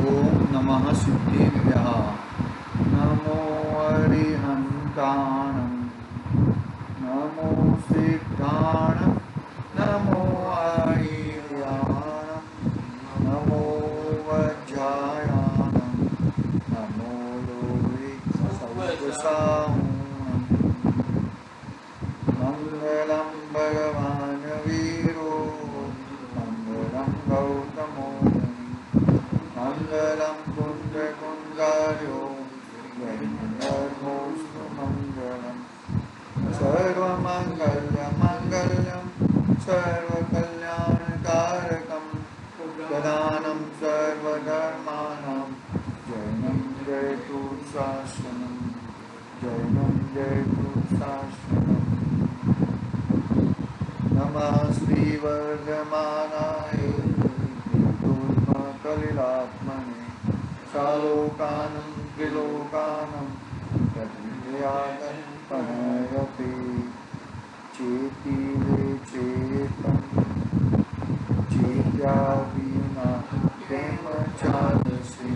ओम नमः सिद्धिभ्यः नमो अरिहन्ताणं नमो सिद्धाणं नमो आर्याणं नमो वज्रायाणं नमो लोके सौसाहूणम् मंगलम भगवान वीरो मंगलम गौतमो मंगलम कुंडकुंडार्यो वैनर्मोस्तु मंगलम सर्वमंगलमंगल्यं सर्वकल्याणकारकं प्रदानं सर्वधर्माणां जयनं जयतु शासनं जयनं जयतु शासनं नमः श्रीवर्धमानाय कलिलात्मने सालोकानं त्रिलोकानं प्रज्ञाकल्पनयते चेतिले चेतं चेत्या विना प्रेम चालसे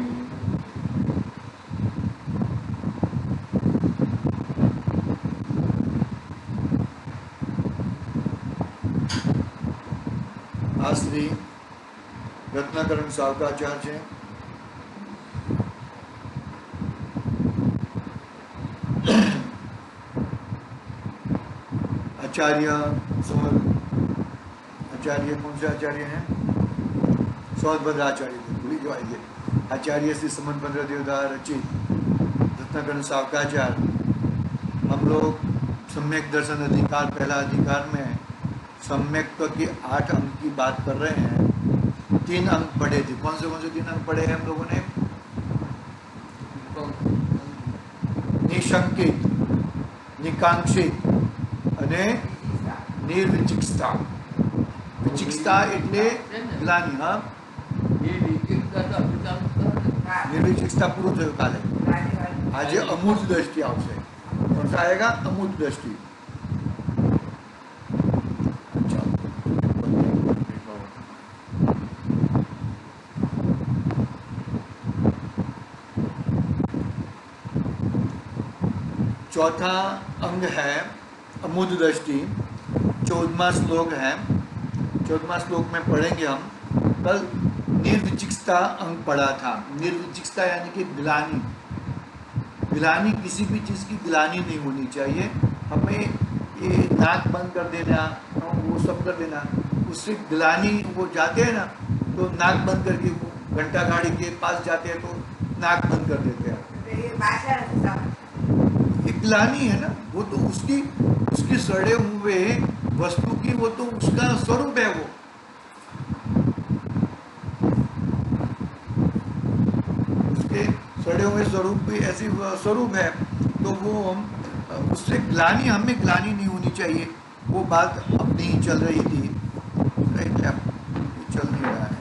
આ શ્રી રત્નાકરણ સાવકાચાર્ય છે. आचार्य आचार्य कौन से आचार्य हैं? सौदभद्र आचार्य भूली जो आइए. आचार्य श्री समनभद्र देवदार रचित रत्नाकरण सावकाचार्य. हम लोग सम्यक दर्शन अधिकार पहला अधिकार में सम्यक की 8 अंक की बात कर रहे हैं. 3 अंक पढ़े थे. कौन से 3 अंक पढ़े हैं हम लोगों ने? निशंकित, निकांक्षित અને નિર્વિચિકતા. વિચિકતા એટલે ગ્લાની. હા, નિર્વિચિકતા પૂરું થયું કાલે. આજે અમૂર્ત દ્રષ્ટિ આવશે. કોણ સા આયેગા? અમૂર્ત દ્રષ્ટિ. चौथा अंग है अमूर्त दृष्टि. 14वां श्लोक है. 14वां श्लोक में पढ़ेंगे हम. कल निर्विचिकता अंग पढ़ा था. निर्विचिकता यानी कि गिलानी. गिलानी, किसी भी चीज़ की गिलानी नहीं होनी चाहिए. हमें ये नाक बंद कर देना, वो सब कर देना, उससे गिलानी. वो जाते हैं ना तो नाक बंद करके, वो घंटा गाड़ी के पास जाते हैं तो नाक बंद कर देते हैं. गिलानी है ना, वो तो उसकी सड़े हुए वस्तु की, वो तो उसका स्वरूप है. वो उसके सड़े हुए स्वरूप भी ऐसी स्वरूप है. तो वो हम उससे ग्लानी, हमें ग्लानी नहीं होनी चाहिए. वो बात अपनी ही चल रही थी. चल नहीं रहा है.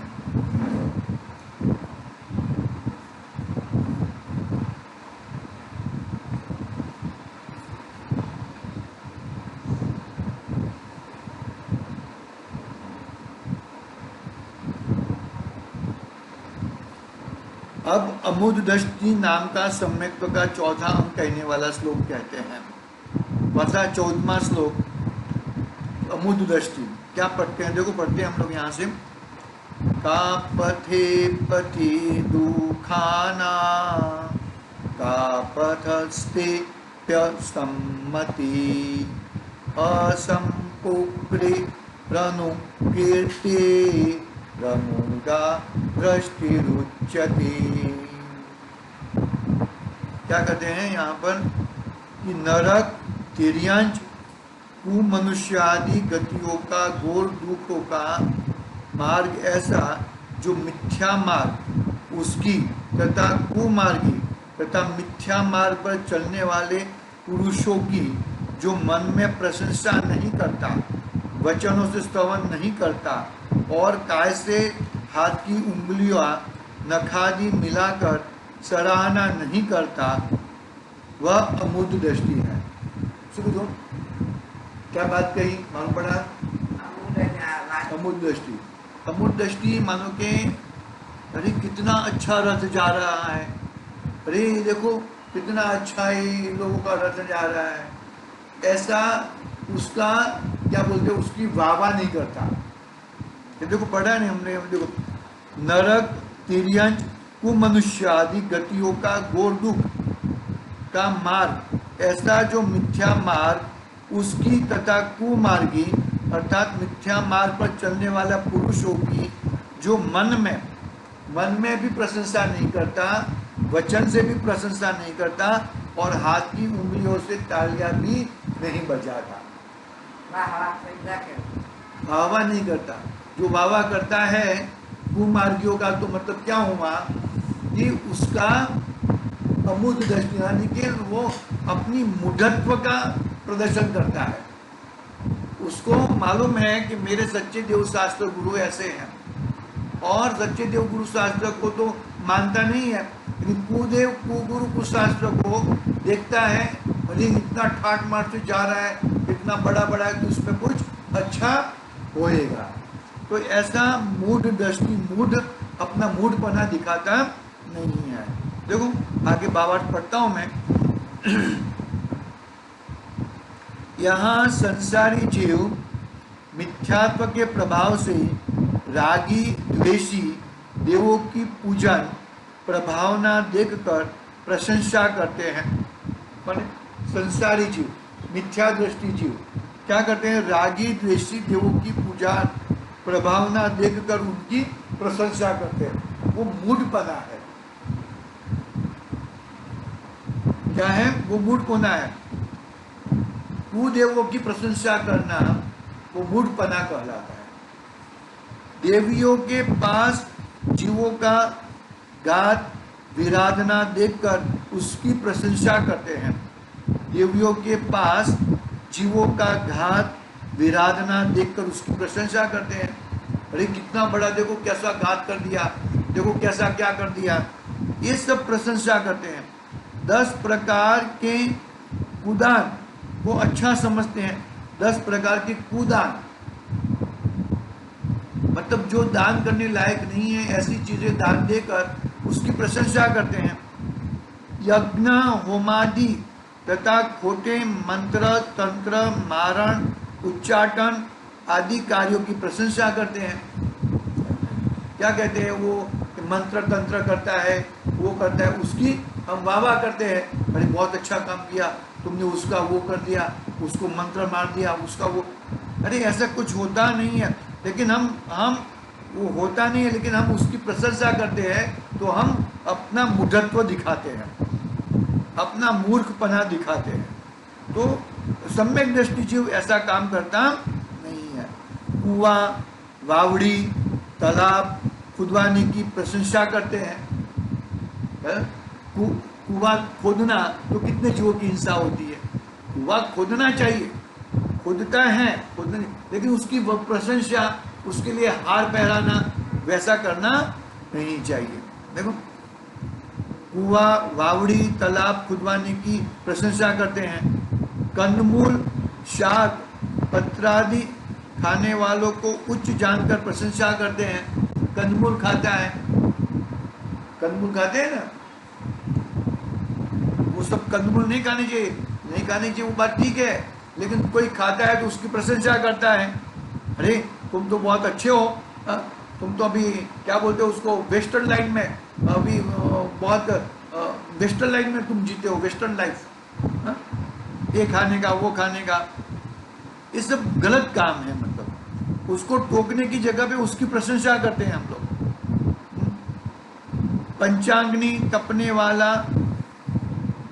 अब अमूर्त दृष्टि नाम का सम्यक्त्व का चौथा अंक कहने वाला श्लोक कहते हैं. वैसा 14वां श्लोक अमूर्त दृष्टि क्या पढ़ते हैं? देखो पढ़ते हैं हम लोग यहाँ से. का पथे पथि दुखाना का पथस्ते सम्मति असंपुप्रे प्रनुकीर्ति प्रमुदा दृष्टिरुच्यते. क्या कहते हैं यहाँ पर कि नरक, तिर्यंच, कुमनुष्य आदि गतियों का, घोर दुखों का मार्ग ऐसा जो मिथ्या मार्ग उसकी तथा कुमार्गी तथा मिथ्या मार्ग पर चलने वाले पुरुषों की जो मन में प्रशंसा नहीं करता, वचनों से स्तवन नहीं करता और काय से हाथ की उंगलियां नखादि मिलाकर सराहना नहीं करता, वह अमूर्त दृष्टि है. सुन दो क्या बात कही, मालूम पड़ा? अमूर्त दृष्टि. अमूर्त दृष्टि मानो के अरे कितना अच्छा रथ जा रहा है, अरे देखो कितना अच्छा ही इन लोगों का रथ जा रहा है, ऐसा उसका क्या बोलते हैं, उसकी वाहवाह नहीं करता। ये देखो पढ़ा नहीं हमने, देखो नरक, तिर्यंच, कुमनुष्य आदि गतियों का घोर दुख का मार्ग, ऐसा जो मिथ्या मार्ग उसकी तथा कुमार्गी अर्थात मिथ्या मार्ग पर चलने वाला पुरुषों की, जो मन में भी प्रशंसा नहीं करता, वचन से भी प्रशंसा नहीं करता, और हाथ की उंगलियों से तालियां भी नहीं बजाता, वाहवाह नहीं करता। जो वाहवाह करता है कुमार्गियों का, तो मतलब क्या हुआ कि उसका अमूर्त दृष्टि, यानी कि वो अपनी मूढ़त्व का प्रदर्शन करता है। उसको मालूम है कि मेरे सच्चे देव शास्त्र गुरु ऐसे हैं, और सच्चे देव गुरु शास्त्र को तो मानता नहीं है, लेकिन कुदेव कुगुरु कुशास्त्र को देखता है, अरे इतना ठाट मार से जा रहा है, इतना बड़ा बड़ा है कि उसमें कुछ अच्छा होएगा। तो ऐसा मूढ़ दृष्टि, मूढ़ अपना मूढ़पना दिखाता नहीं है। देखो आगे भावार्थ पढ़ता हूं मैं। यहाँ संसारी जीव मिथ्यात्व के प्रभाव से रागी द्वेषी देवों की पूजन प्रभावना देखकर प्रशंसा करते हैं। माने संसारी जीव, मिथ्या दृष्टि जीव क्या करते हैं, रागी द्वेषी देवों की पूजा प्रभावना देखकर उनकी प्रशंसा करते हैं। वो मूढ़पना है। क्या है वो? मूढ़पना है। कुदेवों की प्रशंसा करना वो मूढ़पना कहलाता है। देवियों के पास जीवों का गात विराधना देखकर उसकी प्रशंसा करते हैं। देवियों के पास जीवों का घात विराधना देखकर उसकी प्रशंसा करते हैं। अरे कितना बड़ा, देखो कैसा घात कर दिया, देखो कैसा क्या कर दिया, ये सब प्रशंसा करते हैं। 10 प्रकार के कुदान को अच्छा समझते हैं। 10 प्रकार के कुदान मतलब जो दान करने लायक नहीं है, ऐसी चीजें दान देकर उसकी प्रशंसा करते हैं। यज्ञ होमादि तथा खोटे मंत्र तंत्र मारण उच्चाटन आदि कार्यों की प्रशंसा करते हैं। क्या कहते हैं वो? मंत्र तंत्र करता है, वो करता है, उसकी हम वाह करते हैं, अरे बहुत अच्छा काम किया तुमने, उसका वो कर दिया, उसको मंत्र मार दिया, उसका वो। अरे ऐसा कुछ होता नहीं है, लेकिन हम वो होता नहीं है, लेकिन हम उसकी प्रशंसा करते हैं, तो हम अपना मूढ़त्व दिखाते हैं, अपना मूर्खपना दिखाते हैं। तो सम्यक दृष्टि जीव ऐसा काम करता नहीं है। कुआं, वावड़ी, तालाब खुदवाने की प्रशंसा करते हैं। कुआं खोदना तो कितने जीवों की हिंसा होती है। कुआं खोदना चाहिए, खोदता है खोदने, लेकिन उसकी प्रशंसा, उसके लिए हार पहराना, वैसा करना नहीं चाहिए। देखो कुआं, वावड़ी, तालाब खुदवाने की प्रशंसा करते हैं। कंदमूल, शाक, पत्रादि खाने वालों को उच्च जानकर प्रशंसा करते हैं। कंदमूल खाता है, कंदमूल खाते हैं ना, वो सब कंदमूल नहीं खाने चाहिए, नहीं खाने चाहिए, वो बात ठीक है, लेकिन कोई खाता है तो उसकी प्रशंसा करता है। अरे तुम तो बहुत अच्छे हो, तुम तो अभी क्या बोलते हो उसको, वेस्टर्न लाइन में, अभी बहुत वेस्टर्न लाइन में तुम जीते हो, वेस्टर्न लाइफ, ये खाने का वो खाने का, ये सब गलत काम है। मतलब उसको टोकने की जगह पे उसकी प्रशंसा करते हैं हम लोग। पंचांगनी, तपने वाला,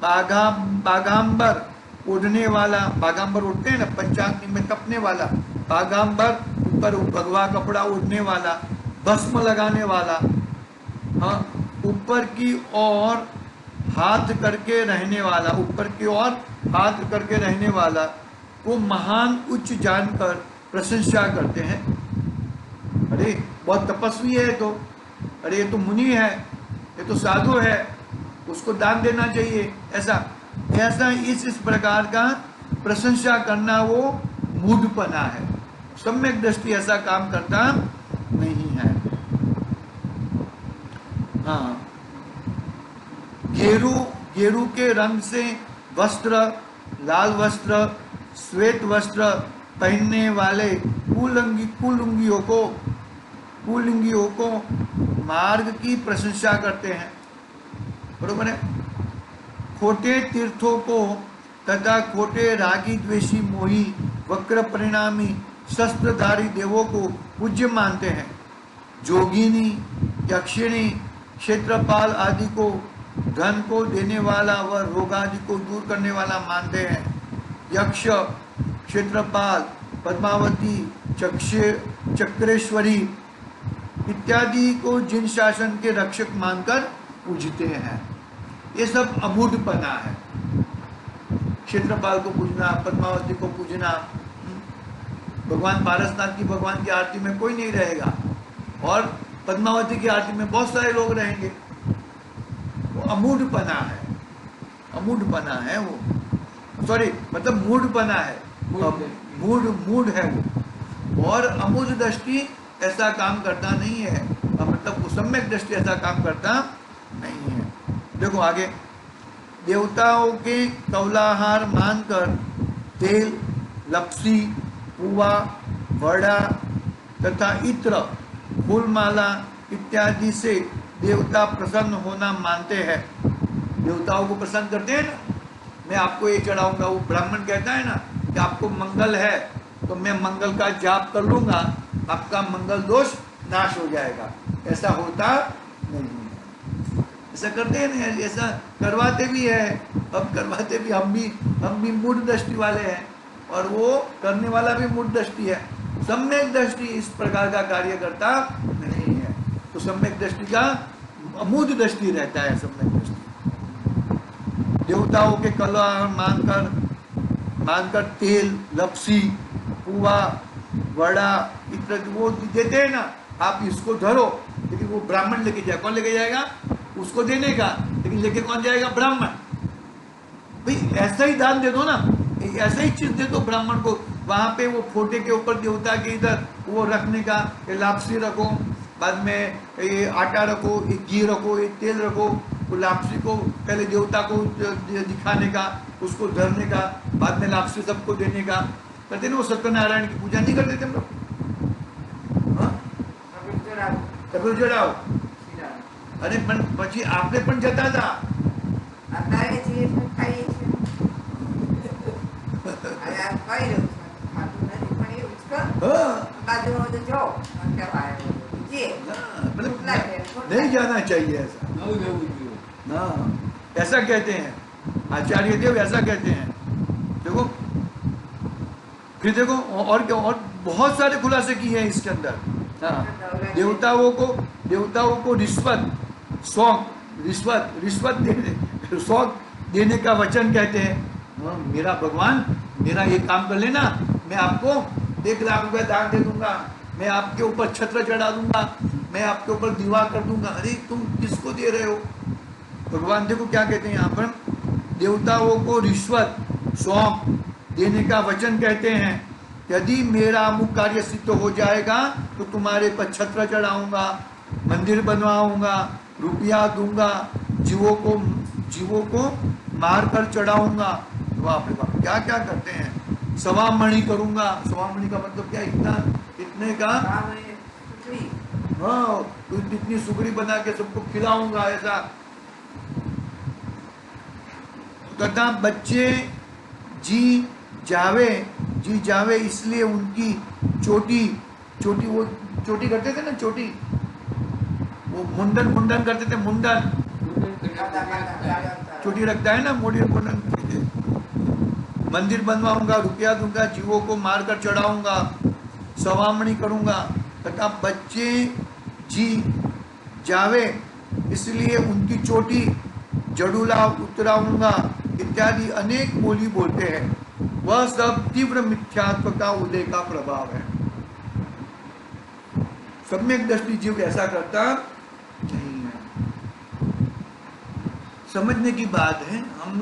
बागांबर उड़ने वाला, बागांबर उड़ते हैं ना, पंचांगनी में तपने वाला, बागांबर ऊपर भगवा कपड़ा उड़ने वाला, भस्म लगाने वाला, हाँ, ऊपर की ओर हाथ करके रहने वाला, ऊपर की ओर हाथ करके रहने वाला को महान उच्च जानकर प्रशंसा करते हैं। अरे बहुत तपस्वी है तो, अरे ये तो मुनि है, ये तो साधु है, उसको दान देना चाहिए, ऐसा ऐसा इस प्रकार का प्रशंसा करना वो मूढ़पना है। सम्यक दृष्टि ऐसा काम करता नहीं है। हाँ, गेरू गेरू के रंग से वस्त्र, लाल वस्त्र, श्वेत वस्त्र पहनने वाले कुलिंगियों को मार्ग की प्रशंसा करते हैं। बरोबर है। खोटे तीर्थों को तथा खोटे रागी द्वेषी मोही वक्र परिणामी शस्त्रधारी देवों को पूज्य मानते हैं। जोगिनी, यक्षिणी, क्षेत्रपाल आदि को धन को देने वाला व रोग आदि को दूर करने वाला मानते हैं। यक्ष, क्षेत्रपाल, पद्मावती, चक्रेश्वरी इत्यादि को जिन शासन के रक्षक मानकर पूजते हैं। ये सब अमूढ़पना है। क्षेत्रपाल को पूजना, पद्मावती को पूजना। भगवान पारसनाथ की भगवान की आरती में कोई नहीं रहेगा और पद्मावती की आरती में बहुत सारे लोग रहेंगे। वो अमूढ़पना है, अमूढ़पना है वो, सॉरी मतलब मूढ़पना है, मूढ़ है वो। और अमूढ़ दृष्टि ऐसा काम करता नहीं है, मतलब सम्यक दृष्टि ऐसा काम करता नहीं है। देखो आगे, देवताओं के कौलाहार मानकर तेल, लपसी, पुआ, वड़ा तथा इत्र, फूलमाला इत्यादि से देवता प्रसन्न होना मानते हैं। देवताओं को प्रसन्न करते हैं ना, मैं आपको ये चढ़ाऊंगा। वो ब्राह्मण कहता है ना कि आपको मंगल है तो मैं मंगल का जाप कर लूंगा, आपका मंगल दोष नाश हो जाएगा। ऐसा होता नहीं है। ऐसा करते हैं ना, ऐसा करवाते भी है। अब करवाते भी हम भी मूढ़ दृष्टि वाले हैं और वो करने वाला भी मूढ़ दृष्टि है। सम्यक दृष्टि इस प्रकार का कार्य करता नहीं है। तो सम्यक दृष्टि का अमूढ़ दृष्टि रहता है। सम्यक दृष्टि देवताओं के कलह मानकर तेल, लपसी, पुआ, वड़ा इत्यादि वो देते हैं ना, आप इसको धरो, लेकिन वो ब्राह्मण लेके जाए। कौन लेके जाएगा? उसको देने का, लेकिन लेके कौन जाएगा? ब्राह्मण। भाई ऐसा ही दान दे दो ना, ऐसा ही चीज दे दो ब्राह्मण को। वहां पे वो फोटे के ऊपर देवता के इधर वो रखने का, ये लापसी रखो, बाद में ये आटा रखो, ये घी रखो, ये तेल रखो। वो लापसी को पहले देवता को दिखाने का, उसको धरने का, बाद में लापसी सबको देने का करते ना। वो सत्यनारायण की पूजा नहीं करते थे हम लोग? कपिल चढ़ाओ। अरे पण પછી આપણે પણ જતા હતા। અત્યારે જે ખાઈએ છે અરે આ કઈ રહ્યું છે ખાતું નથી પણ એવું જ કર બાજુમાં તો જો કહેવાય જે नहीं जाना चाहिए ऐसा। हाँ, ऐसा कहते हैं आचार्य देव, ऐसा कहते हैं। देखो फिर देखो और क्या, और बहुत सारे खुलासे किए हैं इसके अंदर। हाँ, देवताओं को रिश्वत देने का वचन कहते हैं। हाँ, मेरा भगवान मेरा ये काम कर लेना, मैं आपको 1 लाख रुपए दान दे दूंगा, मैं आपके ऊपर छत्र चढ़ा दूंगा, मैं आपके ऊपर दीवा कर दूंगा। अरे तुम किसको दे रहे हो? भगवान देखो क्या कहते हैं यहाँ पर, देवताओं को रिश्वत सौंप देने का वचन कहते हैं। यदि मेरा अमुक कार्य सिद्ध हो जाएगा तो तुम्हारे पर छत्र चढ़ाऊंगा, मंदिर बनवाऊंगा, रुपया दूंगा, जीवों को मार कर चढ़ाऊंगा। तो बाप रे बाप, क्या क्या करते हैं। सवामणि करूंगा। सवामणि का मतलब क्या? इतने का, हाँ, तो इतनी सुगड़ी बना के सबको खिलाऊंगा ऐसा। तथा बच्चे जी जावे इसलिए उनकी चोटी वो चोटी करते थे ना, चोटी वो मुंडन करते थे। मुंडन चोटी रखता है ना, मुंडन। मंदिर बनवाऊंगा, रुपया दूंगा, जीवों को मारकर चढ़ाऊंगा, सवामणी करूंगा। तथा बच्चे जी जावे इसलिए उनकी चोटी जड़ूला उतराऊंगा इत्यादि अनेक बोली बोलते हैं। वह सब तीव्र मिथ्यात्व का उदय का प्रभाव है। सम्यक दृष्टि जीव ऐसा करता नहीं है। समझने की बात है। हम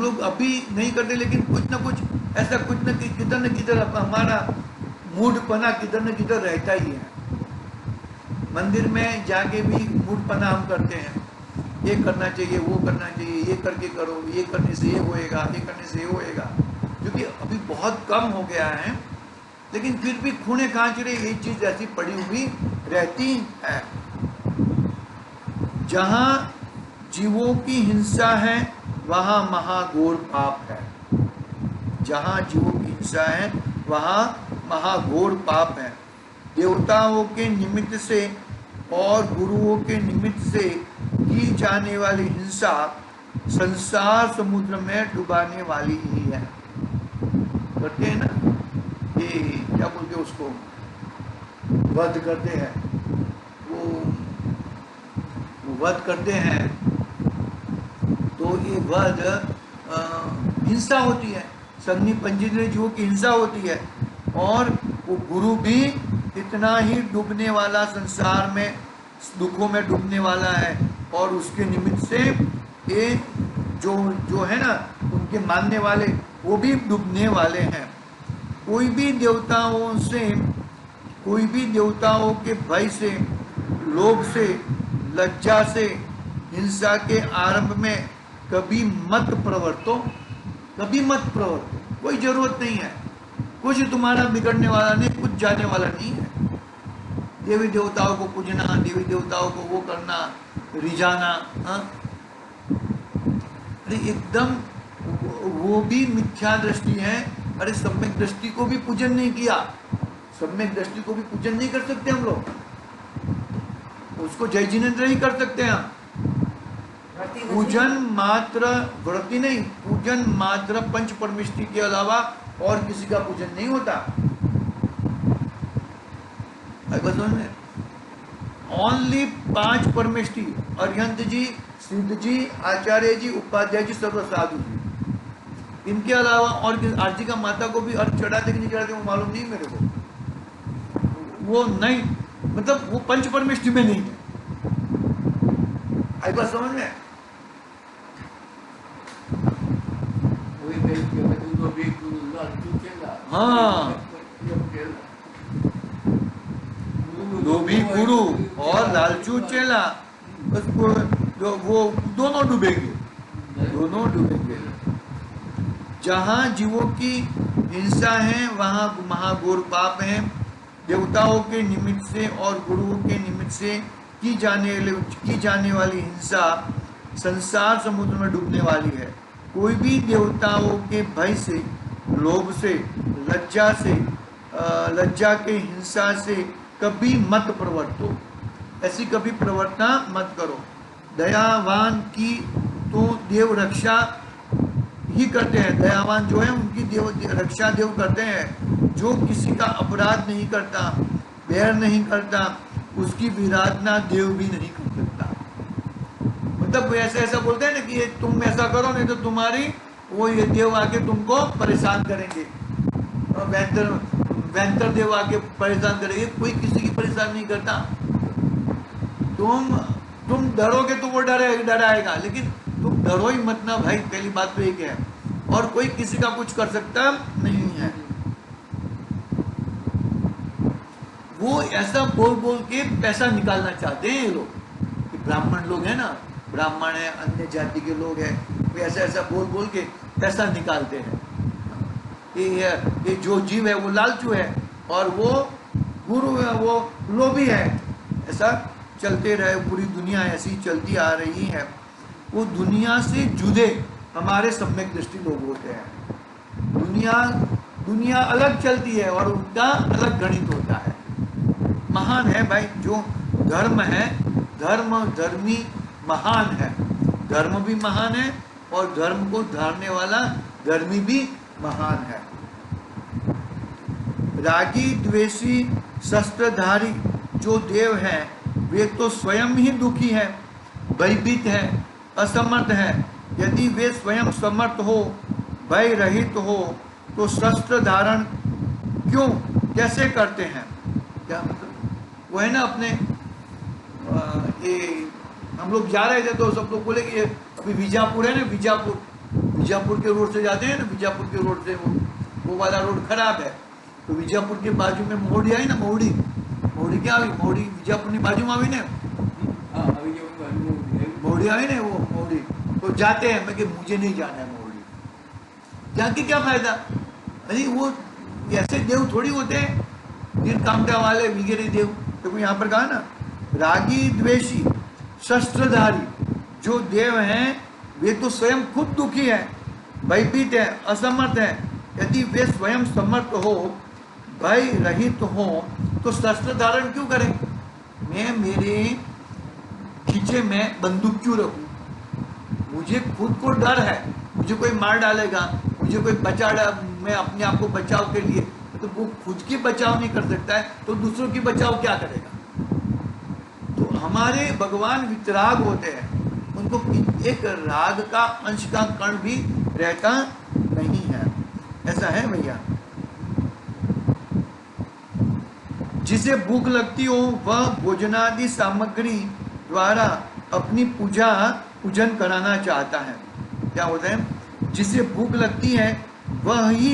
लोग अभी नहीं करते, लेकिन कुछ न कुछ ऐसा, कुछ न किधर न किधर हमारा मूढ़पना किधर न किधर रहता ही है। मंदिर में जाके भी मूर्खपना हम करते हैं, ये करना चाहिए, वो करना चाहिए, ये करके करो, ये करने से ये होएगा, ये करने से ये होएगा, क्योंकि अभी बहुत कम हो गया है। लेकिन फिर भी खूने खांचरे ये चीज ऐसी पड़ी हुई रहती है। जहां जीवों की हिंसा है वहां महाघोर पाप है। जहां जीवों की हिंसा है वहां महाघोर पाप है। देवताओं के निमित्त से और गुरुओं के निमित्त से की जाने वाली हिंसा संसार समुद्र में डुबाने वाली ही है। करते हैं ना, ये क्या बोलते हैं उसको, वध करते हैं, वो वध करते हैं, तो ये वध हिंसा होती है, संगनी पंचेंद्रिय जीवों की हिंसा होती है। और वो गुरु भी इतना ही डूबने वाला, संसार में दुखों में डूबने वाला है, और उसके निमित्त से ये जो है ना, उनके मानने वाले वो भी डूबने वाले हैं। कोई भी देवताओं के भय से, लोभ से, लज्जा से हिंसा के आरंभ में कभी मत प्रवर्तो, कभी मत प्रवर्तो। कोई जरूरत नहीं है, कुछ तुम्हारा बिगड़ने वाला नहीं, कुछ जाने वाला नहीं है। देवी देवताओं को पूजना, देवी देवताओं को वो करना, रिझाना, अरे एकदम वो भी मिथ्या दृष्टि है। अरे सम्यक दृष्टि को भी पूजन नहीं किया, सम्यक दृष्टि को भी पूजन नहीं कर सकते हम लोग, उसको जय जिनेन्द्र ही कर सकते हैं हम। पूजन मात्र व्रति नहीं, पूजन मात्र पंच परमेष्टि के अलावा और किसी का पूजन नहीं होता। ओनली 5 परमेष्टि, अरिहंत जी, सिद्ध जी, आचार्य जी, उपाध्याय जी, सर्व साधु जी, इनके अलावा और आरती का माता को भी अर्थ चढ़ाते कि नहीं चढ़ाते वो मालूम नहीं मेरे को, वो नहीं, मतलब वो पंच परमेष्टि में नहीं है। आई बात समझ में? हाँ, लोभी गुरु और लालचू चेला, बस वो दोनों डूबेंगे। जहां जीवों की हिंसा है वहां महाघोर पाप है। देवताओं के निमित्त से और गुरुओं के निमित्त से की जाने वाली हिंसा संसार समुद्र में डूबने वाली है। कोई भी देवताओं के भय से, लोभ से, लज्जा के हिंसा से कभी मत प्रवर्तो, ऐसी कभी प्रवर्तना मत करो। दयावान की तो देव रक्षा ही करते हैं, दयावान जो है उनकी रक्षा देव करते हैं। जो किसी का अपराध नहीं करता, बैर नहीं करता, उसकी विराधना देव भी नहीं कर सकता। मतलब ऐसा बोलते हैं ना कि ये तुम ऐसा करो नहीं तो तुम्हारी वो ये देव आके तुमको परेशान करेंगे, वैंतर देव आके परेशान करेंगे। कोई किसी की परेशान नहीं करता। तुम डरोगे तो वो डराएगा, लेकिन तुम डरो ही मत ना भाई, पहली बात तो एक है। और कोई किसी का कुछ कर सकता नहीं है। वो ऐसा बोल के पैसा निकालना चाहते हैं ये लोग। ब्राह्मण लोग हैं ना, ब्राह्मण है, अन्य जाति के लोग हैं, वो ऐसा बोल के पैसा निकालते हैं। ये जो जीव है वो लालचू है और वो गुरु है वो लोभी है। ऐसा चलते रहे, पूरी दुनिया ऐसी चलती आ रही है। वो दुनिया से जुदे हमारे सम्यक दृष्टि लोग होते हैं। दुनिया अलग चलती है और उनका अलग गणित होता है। महान है भाई जो धर्म है, धर्मी महान है। धर्म भी महान है और धर्म को धारने वाला धर्मी भी महान है। रागी द्वेषी शस्त्रधारी जो देव है वे तो स्वयं ही दुखी है, भयभीत है, असमर्थ है। यदि वे स्वयं समर्थ हो, भय रहित हो, तो शस्त्र धारण क्यों कैसे करते हैं? क्या मतलब वो है ना, अपने ये हम लोग जा रहे थे तो सब लोग बोले कि अभी बीजापुर है ना, बीजापुर के रोड से जाते हैं ना, बीजापुर के रोड से वो वाला रोड खराब है, तो बीजापुर के बाजू में मोहड़ी आई ना, मोहड़ी મોડી ક્યાં આવી? મોડી વિજાપુરની બાજુમાં આવી ને, हाँ अभी जो मोड़ी आई ना वो मोड़ी, तो जाते हैं। मैं कि मुझे नहीं जाना है मोड़ी, जाके क्या फायदा? अरे वो ऐसे देव थोड़ी होते हैं, नीलकांठा वाले वगैरह देव। तो यहाँ पर कहा ना, रागी द्वेषी शस्त्रधारी जो देव हैं वे तो स्वयं खुद दुखी हैं, भयभीत है, असमर्थ है। यदि वे स्वयं समर्थ हो, भय रहित हो, तो शस्त्र धारण क्यों करें? मैं मेरे खींचे में बंदूक क्यों रखूं? मुझे खुद को डर है, मुझे कोई मार डालेगा, मुझे कोई मैं अपने आप को बचाव के लिए, तो वो खुद की बचाव नहीं कर सकता है तो दूसरों की बचाव क्या करेगा? तो हमारे भगवान वितराग होते हैं, उनको एक राग का अंश का कण भी रहता नहीं है। ऐसा है भैया। जिसे भूख लगती हो वह भोजनादि सामग्री द्वारा अपनी पूजन कराना चाहता है। क्या होता है? जिसे भूख लगती है वह ही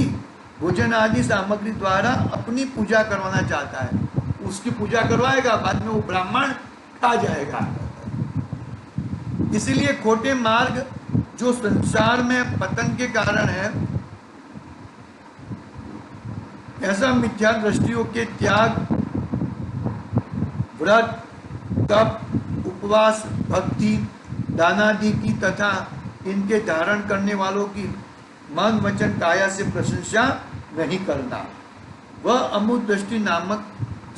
भोजन आदि सामग्री द्वारा अपनी पूजा करवाना चाहता है। उसकी पूजा करवाएगा, बाद में वो ब्राह्मण खा जाएगा। इसलिए खोटे मार्ग जो संसार में पतन के कारण है, ऐसा मिथ्या दृष्टियों के त्याग, व्रत, तप, उपवास, भक्ति, दानादि की तथा इनके धारण करने वालों की मन वचन काया से प्रशंसा नहीं करना, वह अमूल दृष्टि नामक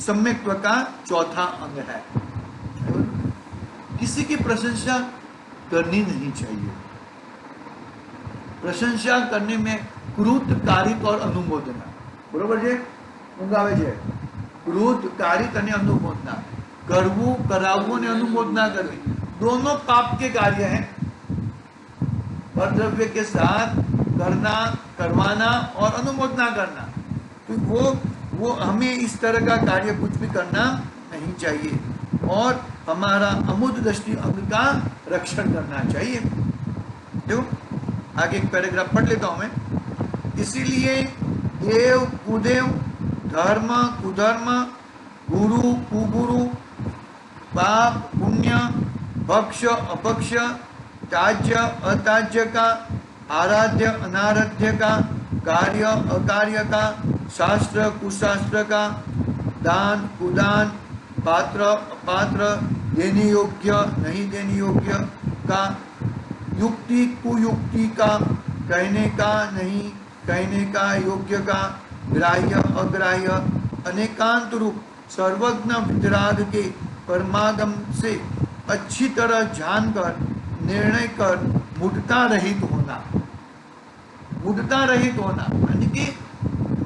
सम्यक्त्व का चौथा अंग है। किसी की प्रशंसा करनी नहीं चाहिए। प्रशंसा करने में क्रूत, कारित और अनुमोदना, बरोबर છે? ઊંઘાવે છે ક્રૂત, કારિત અને अनुमोदना। करवू, करावू ने अनुमोदना करवी, दोनों पाप के कार्य हैं। परद्रव्य के साथ करना, करवाना और अनुमोदना करना, तो वो हमें इस तरह का कार्य कुछ भी करना नहीं चाहिए और हमारा अमूर्त दृष्टि अंग का रक्षण करना चाहिए। देखो आगे एक पैराग्राफ पढ़ लेता हूं मैं। इसीलिए देव कुदेव, धर्म कुधर्म, गुरु कुगुरु, पाप पुण्य, भक्ष अपक्ष, त्याज्य अताज्य का, आराध्य अनाराध्य का, कार्य अकार्य का, शास्त्र कुशास्त्र का, दान कुदान, पात्र अपात्र, देने योग्य नहीं देने योग्य का, युक्ति कुयुक्ति का, कहने का नहीं कहने का योग्य का, ग्राह्य अग्राह्य, अनेकांत रूप सर्वज्ञ वितराग के परमागम से अच्छी तरह जानकर निर्णय कर मूढ़ता रहित होना। मूढ़ता रहित होना यानी कि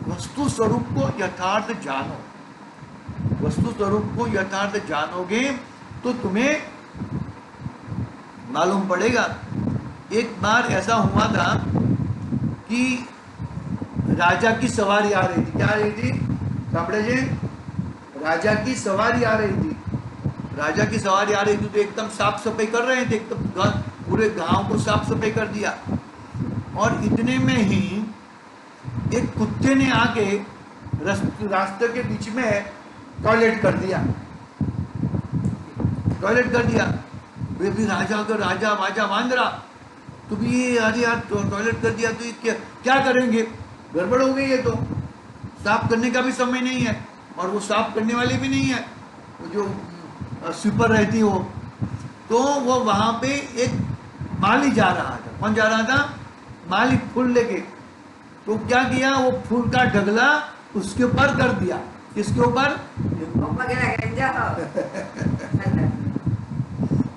वस्तु स्वरूप को यथार्थ जानो। वस्तु स्वरूप को यथार्थ जानोगे तो तुम्हें मालूम पड़ेगा। एक बार ऐसा हुआ था कि राजा की सवारी आ रही थी। क्या आ रही थी? सामने जी, राजा की सवारी आ रही थी। राजा की सवारी आ रही थी तो एकदम साफ सफाई कर रहे थे, एकदम पूरे गांव को साफ सफाई कर दिया। और इतने में ही एक कुत्ते ने आके रास्ते के बीच में टॉयलेट कर दिया। टॉयलेट कर दिया। वे भी राजा का राजा वाजा बांध रहा, तो भी ये अरे यार टॉयलेट कर दिया तो ये क्या करेंगे? गड़बड़ हो गई है। तो साफ करने का भी समय नहीं है और वो साफ करने वाली भी नहीं है, वो जो स्वीपर रहती हो। तो वो वहां पे एक माली जा रहा था। कौन जा रहा था? माली, फूल लेके। तो क्या किया? वो फूल का ढगला उसके ऊपर कर दिया। किसके ऊपर?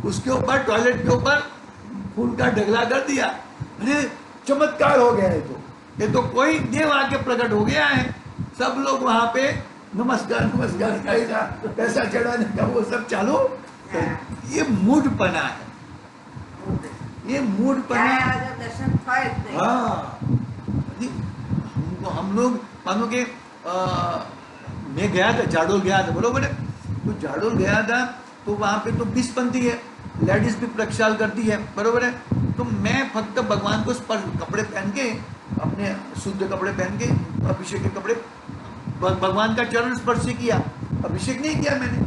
उसके ऊपर, टॉयलेट के ऊपर फूल का ढगला कर दिया। अरे चमत्कार हो गया है। तो ये तो कोई देव आके प्रकट हो गया है। सब लोग वहां पे नमस्कार नमस्कार करेगा, पैसा चढ़ाने का वो सब चालू। ये मूढ़पना है, ये मूढ़पना। हाँ, हम लोग मानो के मैं गया था, जाडोल गया था, बरोबर है? तो जाडोल गया था तो वहां पे तो 20 पंथी है, लेडीज भी प्रक्षाल करती है, बरोबर है? तो मैं फक्त भगवान को स्पर्श कपड़े पहन के, अपने शुद्ध कपड़े पहन के, अभिषेक के कपड़े, भगवान का चरण स्पर्श किया। अभिषेक नहीं किया मैंने,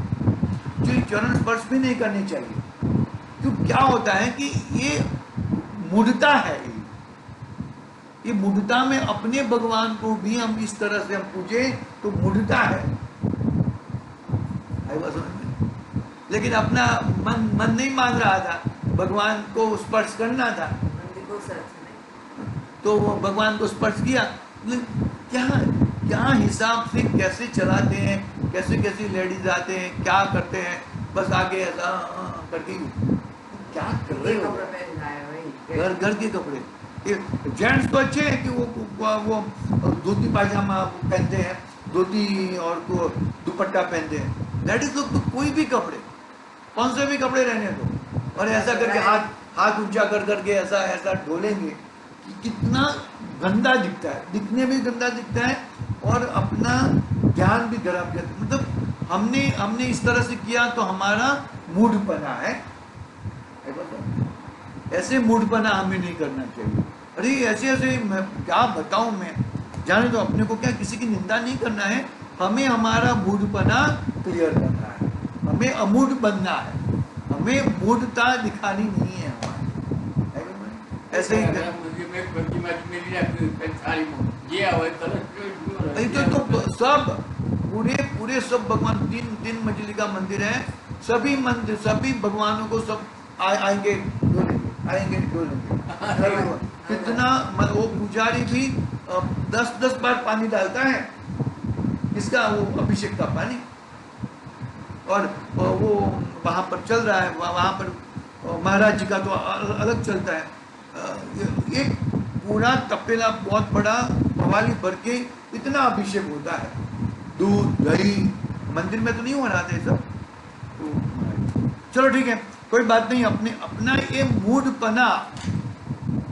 जो चरण स्पर्श भी नहीं करनी चाहिए। तो क्या होता है कि ये मूढ़ता है, ये मूढ़ता में अपने भगवान को भी हम इस तरह से हम पूजे तो मूढ़ता है। आई बात समझ में? लेकिन अपना मन नहीं मान रहा था, भगवान को स्पर्श करना था, मंदिर को सर्च नहीं। तो वो भगवान को स्पर्श किया। क्या क्या हिसाब से कैसे चलाते हैं, कैसे कैसे लेडीज आते हैं, क्या करते हैं, बस आगे ऐसा करके क्या कर रहे ये हो? कपड़े पहन रहा है वही। घर के कपड़े। जेंट्स तो अच्छे हैं कि वो धोती पायजामा पहनते हैं, धोती और को दुपट्टा पहनते हैं। लेडीज लोग तो कोई भी कपड़े, कौन से भी कपड़े रहने दो, और ऐसा करके हाथ ऊंचा कर करके ऐसा ऐसा ढोलेंगे कि कितना गंदा दिखता है, दिखने में गंदा दिखता है और अपना ध्यान भी खराब करता है। मतलब हमने इस तरह से किया तो हमारा मूढ़पना है। ऐसे मूढ़पना हमें नहीं करना चाहिए। अरे ऐसे ऐसे मैं क्या बताऊं, मैं जाने तो अपने को, क्या किसी की निंदा नहीं करना है, हमें हमारा मूढ़पना क्लियर करना है, हमें अमूढ़ बनना है, हमें मूढ़ता दिखानी नहीं है हमारी। ऐसे ही मुझे में प्रतिमा मेरी अपनी सारी ये आवे तो सब पूरे सब भगवान, तीन मंजिली का मंदिर है, सभी मंदिर सभी भगवानों को सब आएंगे डोलेंगे। कितना वो पुजारी भी 10 बार पानी डालता है, इसका वो अभिषेक का पानी, और वो वहाँ पर चल रहा है, वहाँ पर महाराज जी का तो अलग चलता है। ये पूरा तपेला बहुत बड़ा पवाली भर के इतना अभिषेक होता है, दूध दही, मंदिर में तो नहीं हो रहा था ये सब। तो चलो ठीक है, कोई बात नहीं, अपना ये मूढ़पना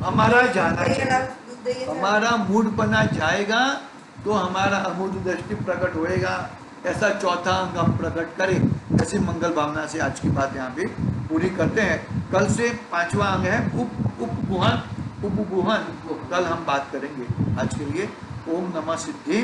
हमारा जाना चाहिए। हमारा मूढ़पना जाएगा तो हमारा अमूढ़ दृष्टि प्रकट होएगा। ऐसा चौथा अंग हम प्रकट करें। ऐसी मंगल भावना से आज की बात यहाँ पे पूरी करते हैं। कल से 5वां अंग है उपगुहन। कल हम बात करेंगे। आज के लिए ओम नमः सिद्धि।